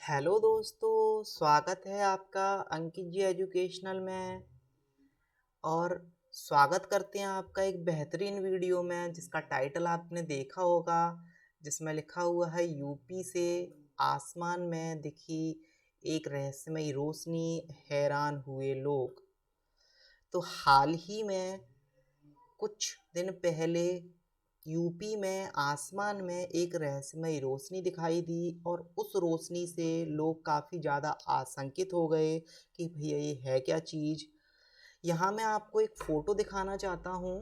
Hello दोस्तों, स्वागत है आपका अंकित जी एजुकेशनल में। और स्वागत करते हैं आपका एक बेहतरीन वीडियो में जिसका टाइटल आपने देखा होगा, जिसमें लिखा हुआ है यूपी से आसमान में दिखी एक रहस्यमयी रोशनी, हैरान हुए लोग। तो हाल ही में कुछ दिन पहले यूपी में आसमान में एक रहस्यमयी रोशनी दिखाई दी और उस रोशनी से लोग काफ़ी ज़्यादा आशंकित हो गए कि भैया ये है क्या चीज़। यहाँ मैं आपको एक फ़ोटो दिखाना चाहता हूँ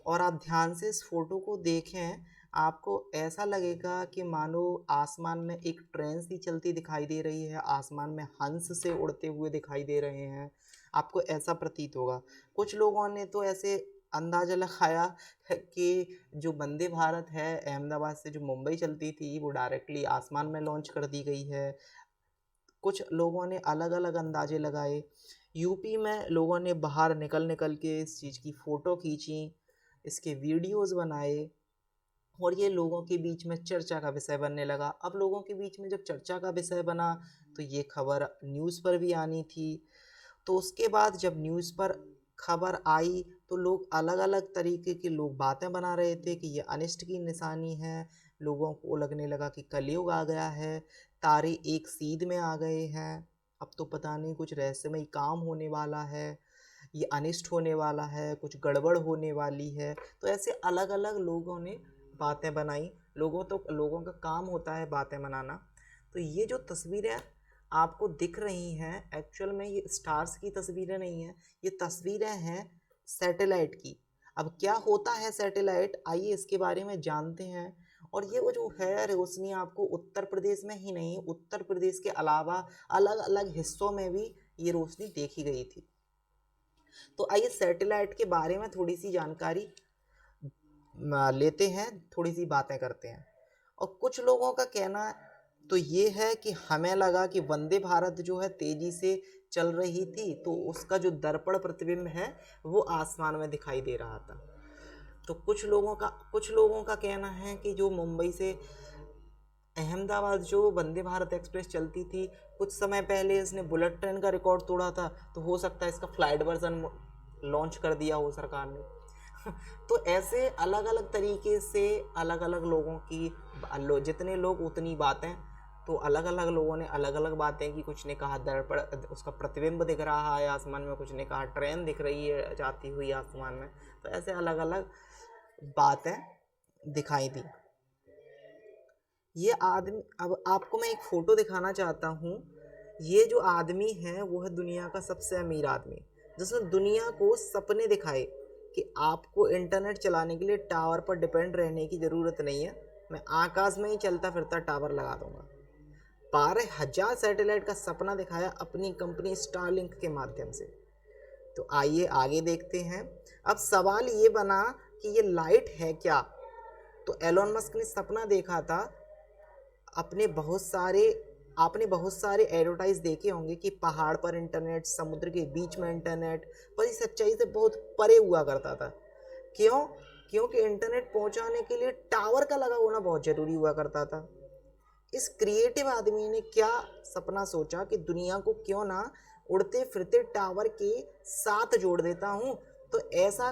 और आप ध्यान से इस फ़ोटो को देखें। आपको ऐसा लगेगा कि मानो आसमान में एक ट्रेन सी चलती दिखाई दे रही है, आसमान में हंस से उड़ते हुए दिखाई दे रहे हैं, आपको ऐसा प्रतीत होगा। कुछ लोगों ने तो ऐसे अंदाज़ा लगाया है कि जो वंदे भारत है अहमदाबाद से जो मुंबई चलती थी वो डायरेक्टली आसमान में लॉन्च कर दी गई है। कुछ लोगों ने अलग-अलग अंदाजे लगाए। यूपी में लोगों ने बाहर निकल के इस चीज़ की फ़ोटो खींची, इसके वीडियोज़ बनाए और ये लोगों के बीच में चर्चा का विषय बनने लगा। अब लोगों के बीच में जब चर्चा का विषय बना तो ये खबर न्यूज़ पर भी आनी थी। तो उसके बाद जब न्यूज़ पर खबर आई तो लोग अलग-अलग तरीके के लोग बातें बना रहे थे कि ये अनिष्ट की निशानी है। लोगों को लगने लगा कि कलयुग आ गया है, तारे एक सीध में आ गए हैं, अब तो पता नहीं कुछ रहस्यमयी काम होने वाला है, ये अनिष्ट होने वाला है, कुछ गड़बड़ होने वाली है। तो ऐसे अलग-अलग लोगों ने बातें बनाई। लोगों का काम होता है बातें बनाना। तो ये जो तस्वीरें आपको दिख रही हैं एक्चुअल में ये स्टार्स की तस्वीरें नहीं हैं, ये तस्वीरें हैं सैटेलाइट की। अब क्या होता है सैटेलाइट, आइए इसके बारे में जानते हैं। और ये वो जो है रोशनी आपको उत्तर प्रदेश में ही नहीं, उत्तर प्रदेश के अलावा अलग-अलग हिस्सों में भी ये रोशनी देखी गई थी। तो आइए सैटेलाइट के बारे में थोड़ी सी जानकारी लेते हैं, थोड़ी सी बातें करते हैं। और कुछ लोगों का कहना तो ये है कि हमें लगा कि वंदे भारत जो है तेजी से चल रही थी तो उसका जो दर्पण प्रतिबिंब है वो आसमान में दिखाई दे रहा था। तो कुछ लोगों का कहना है कि जो मुंबई से अहमदाबाद जो वंदे भारत एक्सप्रेस चलती थी, कुछ समय पहले इसने बुलेट ट्रेन का रिकॉर्ड तोड़ा था, तो हो सकता है इसका फ्लाइट वर्जन लॉन्च कर दिया हो सरकार ने। तो ऐसे अलग-अलग तरीके से अलग-अलग लोगों की जितने लोग उतनी बातें। तो अलग-अलग लोगों ने अलग-अलग बातें की। कुछ ने कहा दर्पण उसका प्रतिबिंब दिख रहा है आसमान में, कुछ ने कहा ट्रेन दिख रही है जाती हुई आसमान में। तो ऐसे अलग-अलग बातें दिखाई दी। ये आदमी, अब आपको मैं एक फ़ोटो दिखाना चाहता हूँ। ये जो आदमी है वो है दुनिया का सबसे अमीर आदमी, जिसने दुनिया को सपने दिखाए कि आपको इंटरनेट चलाने के लिए टावर पर डिपेंड रहने की ज़रूरत नहीं है, मैं आकाश में ही चलता फिरता टावर लगा दूंगा। 12,000 सैटेलाइट का सपना दिखाया अपनी कंपनी स्टारलिंक के माध्यम से। तो आइए आगे देखते हैं। अब सवाल ये बना कि ये लाइट है क्या। तो एलोन मस्क ने सपना देखा था, अपने बहुत सारे आपने बहुत सारे एडवर्टाइज देखे होंगे कि पहाड़ पर इंटरनेट, समुद्र के बीच में इंटरनेट, पर इस सच्चाई से बहुत परे हुआ करता था। क्यों? क्योंकि इंटरनेट पहुंचाने के लिए टावर का लगा होना बहुत ज़रूरी हुआ करता था। इस क्रिएटिव आदमी ने क्या सपना सोचा कि दुनिया को क्यों ना उड़ते फिरते टावर के साथ जोड़ देता हूँ। तो ऐसा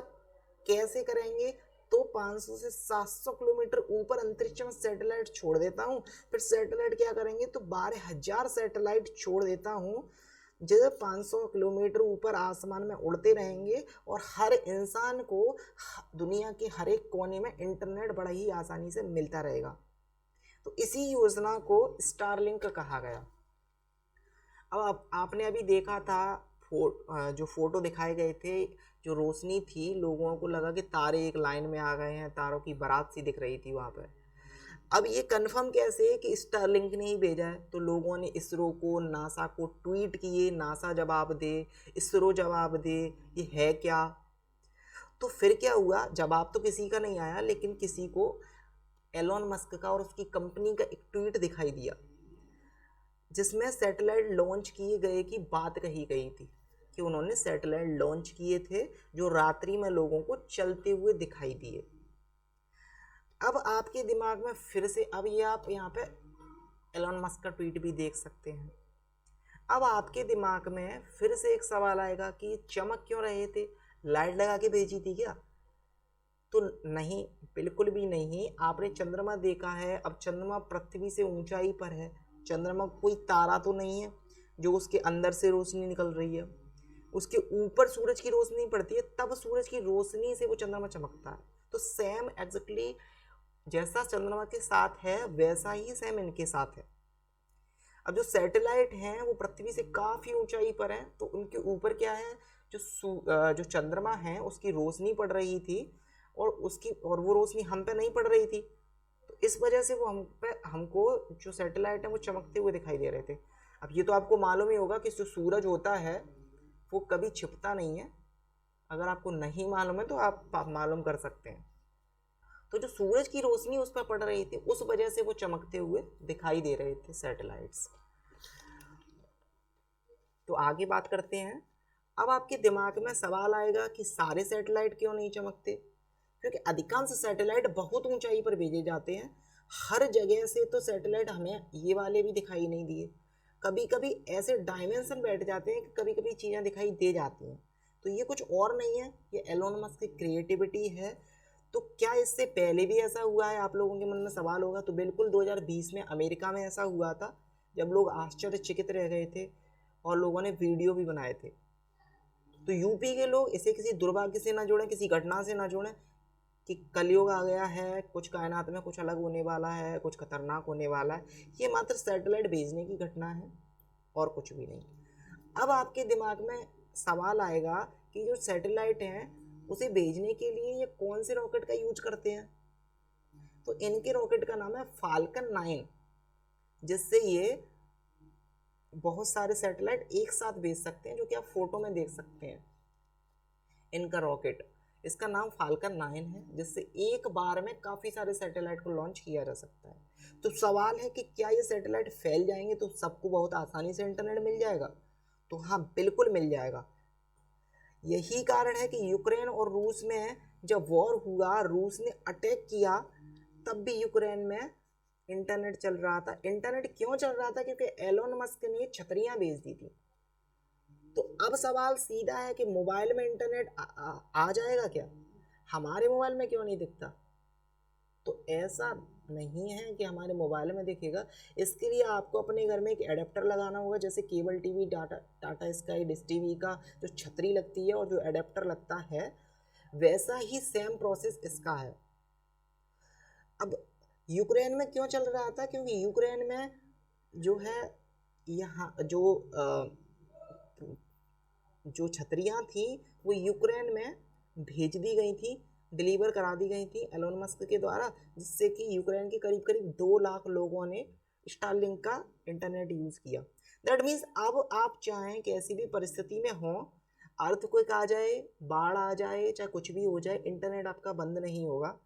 कैसे करेंगे? तो 500 से 700 किलोमीटर ऊपर अंतरिक्ष में सैटेलाइट छोड़ देता हूँ। फिर सैटेलाइट क्या करेंगे? तो 12,000 सैटेलाइट छोड़ देता हूँ, जैसे 500 किलोमीटर ऊपर आसमान में उड़ते रहेंगे और हर इंसान को दुनिया के हर एक कोने में इंटरनेट बड़ा ही आसानी से मिलता रहेगा। तो इसी योजना को स्टारलिंक कहा गया। अब आपने अभी देखा था जो फोटो दिखाए गए थे, जो रोशनी थी, लोगों को लगा कि तारे एक लाइन में आ गए हैं, तारों की बारात सी दिख रही थी वहाँ पर। अब ये कंफर्म कैसे है कि स्टारलिंक ने ही भेजा है? तो लोगों ने इसरो को, नासा को ट्वीट किए, नासा जवाब दे, इसरो जवाब दे, ये है क्या। तो फिर क्या हुआ, जवाब तो किसी का नहीं आया, लेकिन किसी को एलोन मस्क का और उसकी कंपनी का एक ट्वीट दिखाई दिया जिसमें सैटेलाइट लॉन्च किए गए की बात कही गई थी कि उन्होंने सैटेलाइट लॉन्च किए थे जो रात्रि में लोगों को चलते हुए दिखाई दिए। अब आपके दिमाग में फिर से, अब ये आप यहाँ पे एलोन मस्क का ट्वीट भी देख सकते हैं। अब आपके दिमाग में फिर से एक सवाल आएगा कि चमक क्यों रहे थे, लाइट लगा के भेजी थी क्या? तो नहीं, बिल्कुल भी नहीं। आपने चंद्रमा देखा है, अब चंद्रमा पृथ्वी से ऊंचाई पर है। चंद्रमा कोई तारा तो नहीं है जो उसके अंदर से रोशनी निकल रही है। उसके ऊपर सूरज की रोशनी पड़ती है, तब सूरज की रोशनी से वो चंद्रमा चमकता है। तो सेम एग्जैक्टली जैसा चंद्रमा के साथ है वैसा ही सेम इनके साथ है। अब जो सैटेलाइट हैं वो पृथ्वी से काफ़ी ऊंचाई पर हैं, तो उनके ऊपर क्या है, जो चंद्रमा है उसकी रोशनी पड़ रही थी और वो रोशनी हम पे नहीं पड़ रही थी। तो इस वजह से वो हमको जो सैटेलाइट है वो चमकते हुए दिखाई दे रहे थे। अब ये तो आपको मालूम ही होगा कि जो सूरज होता है वो कभी छिपता नहीं है। अगर आपको नहीं मालूम है तो आप मालूम कर सकते हैं। तो जो सूरज की रोशनी उस पर पड़ रही थी उस वजह से वो चमकते हुए दिखाई दे रहे थे सैटेलाइट्स। तो आगे बात करते हैं। अब आपके दिमाग में सवाल आएगा कि सारे सैटेलाइट क्यों नहीं चमकते, क्योंकि अधिकांश सैटेलाइट बहुत ऊंचाई पर भेजे जाते हैं। हर जगह से तो सैटेलाइट हमें ये वाले भी दिखाई नहीं दिए। कभी कभी ऐसे डायमेंशन बैठ जाते हैं कि कभी कभी चीज़ें दिखाई दे जाती हैं। तो ये कुछ और नहीं है, ये एलोन मस्क की क्रिएटिविटी है। तो क्या इससे पहले भी ऐसा हुआ है, आप लोगों के मन में सवाल होगा। तो बिल्कुल 2020 में अमेरिका में ऐसा हुआ था, जब लोग आश्चर्यचकित रह गए थे और लोगों ने वीडियो भी बनाए थे। तो यूपी के लोग इसे किसी दुर्भाग्य से ना जोड़ें, किसी घटना से ना जोड़ें कि कलयुग आ गया है, कुछ कायनात में कुछ अलग होने वाला है, कुछ खतरनाक होने वाला है। ये मात्र सैटेलाइट भेजने की घटना है और कुछ भी नहीं। अब आपके दिमाग में सवाल आएगा कि जो सैटेलाइट हैं उसे भेजने के लिए ये कौन से रॉकेट का यूज करते हैं। तो इनके रॉकेट का नाम है फाल्कन 9, जिससे ये बहुत सारे सैटेलाइट एक साथ भेज सकते हैं, जो कि आप फोटो में देख सकते हैं। इनका रॉकेट, इसका नाम फाल्कन 9 है, जिससे एक बार में काफ़ी सारे सैटेलाइट को लॉन्च किया जा सकता है। तो सवाल है कि क्या ये सैटेलाइट फैल जाएंगे तो सबको बहुत आसानी से इंटरनेट मिल जाएगा? तो हाँ, बिल्कुल मिल जाएगा। यही कारण है कि यूक्रेन और रूस में जब वॉर हुआ, रूस ने अटैक किया, तब भी यूक्रेन में इंटरनेट चल रहा था। इंटरनेट क्यों चल रहा था? क्योंकि एलोन मस्क ने छतरियां भेज दी थी। तो अब सवाल सीधा है कि मोबाइल में इंटरनेट आ जाएगा क्या? हमारे मोबाइल में क्यों नहीं दिखता? तो ऐसा नहीं है कि हमारे मोबाइल में दिखेगा। इसके लिए आपको अपने घर में एक एडेप्टर लगाना होगा, जैसे cable TV, Tata sky, dish TV का जो छतरी लगती है और जो एडेप्टर लगता है, वैसा ही सेम प्रोसेस इसका है। अब यूक्रेन में क्यों चल रहा था? क्योंकि यूक्रेन में जो है यहाँ जो छतरियाँ थी वो यूक्रेन में भेज दी गई थी, डिलीवर करा दी गई थी एलोन मस्क के द्वारा, जिससे कि यूक्रेन के करीब करीब 2 लाख लोगों ने स्टारलिंक का इंटरनेट यूज़ किया। दैट मीन्स अब आप चाहें कैसी भी परिस्थिति में हों, अर्थक्वेक आ जाए, बाढ़ आ जाए, चाहे कुछ भी हो जाए, इंटरनेट आपका बंद नहीं होगा।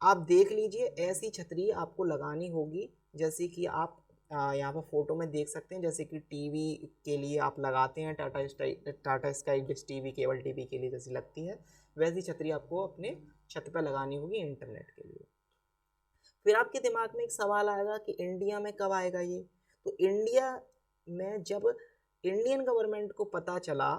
आप देख लीजिए, ऐसी छतरी आपको लगानी होगी जैसे कि आप यहाँ पर फोटो में देख सकते हैं। जैसे कि टीवी के लिए आप लगाते हैं, Tata sky dish TV, cable TV के लिए जैसी लगती है, वैसी छतरी आपको अपने छत पर लगानी होगी इंटरनेट के लिए। फिर आपके दिमाग में एक सवाल आएगा कि इंडिया में कब आएगा ये? तो इंडिया में जब इंडियन गवर्नमेंट को पता चला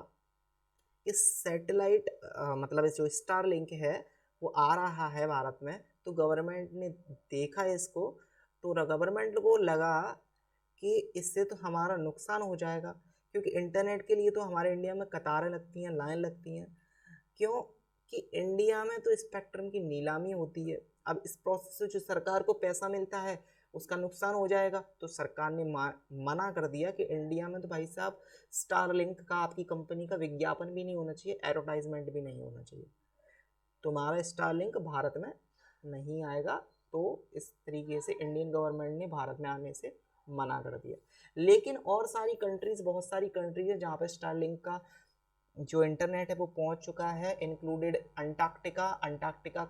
कि सैटेलाइट मतलब जो स्टारलिंक है वो आ रहा है भारत में, तो गवर्नमेंट ने देखा इसको, तो गवर्नमेंट को लगा कि इससे तो हमारा नुकसान हो जाएगा, क्योंकि इंटरनेट के लिए तो हमारे इंडिया में कतारें लगती हैं, लाइन लगती हैं। क्यों? कि इंडिया में तो स्पेक्ट्रम की नीलामी होती है। अब इस प्रोसेस से जो सरकार को पैसा मिलता है उसका नुकसान हो जाएगा। तो सरकार ने मना कर दिया कि इंडिया में तो भाई साहब स्टारलिंक का, आपकी कंपनी का विज्ञापन भी नहीं होना चाहिए, एडवर्टाइजमेंट भी नहीं होना चाहिए, तुम्हारा स्टारलिंक भारत में नहीं आएगा। तो इस तरीके से इंडियन गवर्नमेंट ने भारत में आने से मना कर दिया। लेकिन और सारी कंट्रीज़, बहुत सारी कंट्रीज है जहाँ पर स्टारलिंक का जो इंटरनेट है वो पहुँच चुका है, इंक्लूडेड अंटार्कटिका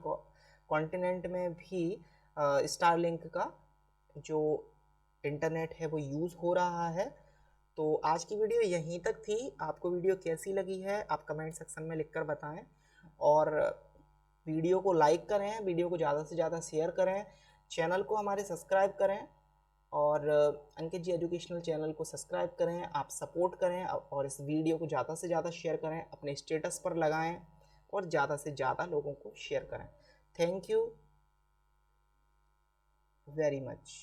कॉन्टिनेंट में भी स्टारलिंक का जो इंटरनेट है वो यूज़ हो रहा है। तो आज की वीडियो यहीं तक थी। आपको वीडियो कैसी लगी है आप कमेंट सेक्शन में लिखकर बताएं, और वीडियो को लाइक करें, वीडियो को ज़्यादा से ज़्यादा शेयर करें, चैनल को हमारे सब्सक्राइब करें। और अंकित जी एजुकेशनल चैनल को सब्सक्राइब करें, आप सपोर्ट करें और इस वीडियो को ज़्यादा से ज़्यादा शेयर करें, अपने स्टेटस पर लगाएं और ज़्यादा से ज़्यादा लोगों को शेयर करें। Thank you very much.